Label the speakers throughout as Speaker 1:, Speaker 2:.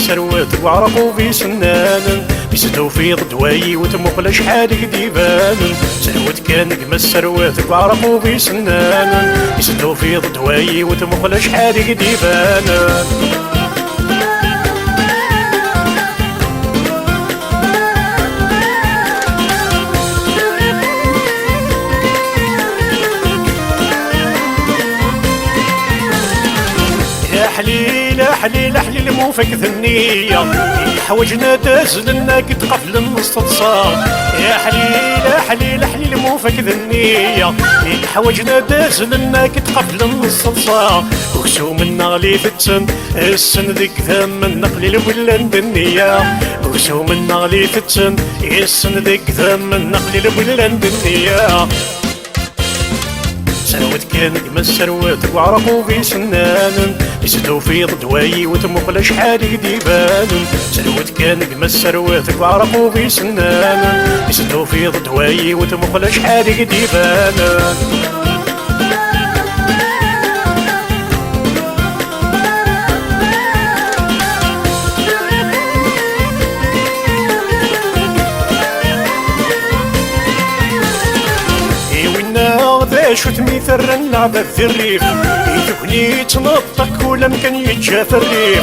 Speaker 1: سرواتك وعرقو في سنان بيسدو في ضدواي وتمقل شحال قديبان سروت كان قمس سرواتك وعرقو في سنان بيسدو في ضدواي وتمقل شحال قديبان حليل حليل حليل مو فك ثنية حوجنا دازلنا قد قفل الصدصة يا حليل حليل حليل مو فك ثنية حوجنا دازلنا قد قفل الصدصة وكسو منا غلي فتن السن ذيك ثم النقليل ولا الدنيا وكسو منا غلي فتن السن ذيك ثم النقليل ولا الدنيا سروت كان قمس سرواتك وعرقو في سنان يسدو في ضدواي وتمقل شحال قديبان سروت كان قمس سرواتك وعرقو في سنان يسدو في ضدواي وتمقل شحال قديبان شو تميثر اللعبة في الريف يتكني تنطق ولا مكان يتجا في الريف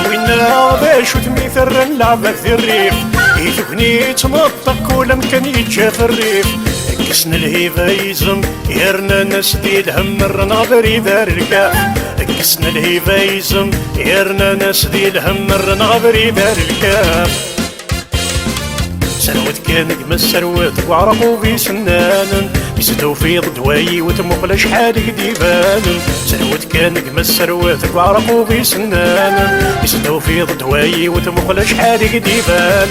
Speaker 1: وينا باش تميثر اللعبة في الريف يتكني تنطق ولا مكان يتجا في الريف كسن الهيفا يزم يرنا ناس دي الهم الرنغبري دار الكاف كسن الهيفا يزم يرنا ناس دي الهم الرنغبري دار الكاف سروت كان قمس سرواتك وعرقو في سنان يسدو في ضدواي وتمقل شحال قديبان سروت كان قمس سرواتك وعرقو في سنان يسدو في ضدواي وتمقل شحال قديبان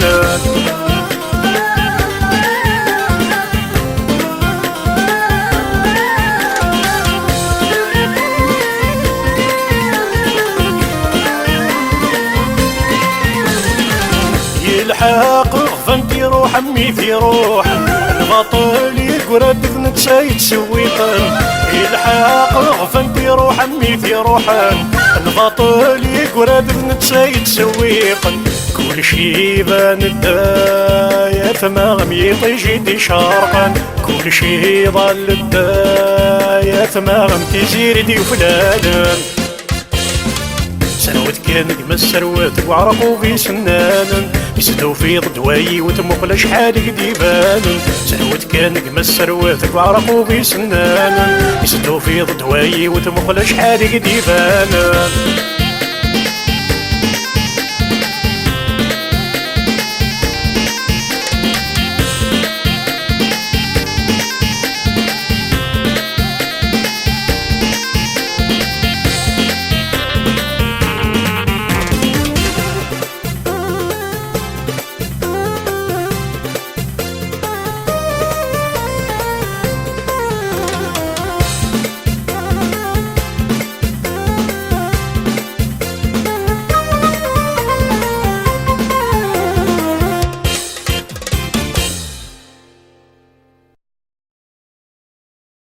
Speaker 1: يلحق غفنتي روح امي في روح البطل يقرد ذنك سايد سويطن يلحق غفنتي روح امي في روحن البطل يقرد ذنك سايد سويقن كل شي بان الداية ثمام يطيجي شارقا كل شي ظل الداية ثمام تزير دي وفلان سروت كان قمس سرواتك وعرقو في سنان يسدو في ضدواي وتمقل شحال قديبان سروت كان قمس سرواتك وعرقو في سنان يسدو في ضدواي وتمقل شحال قديبان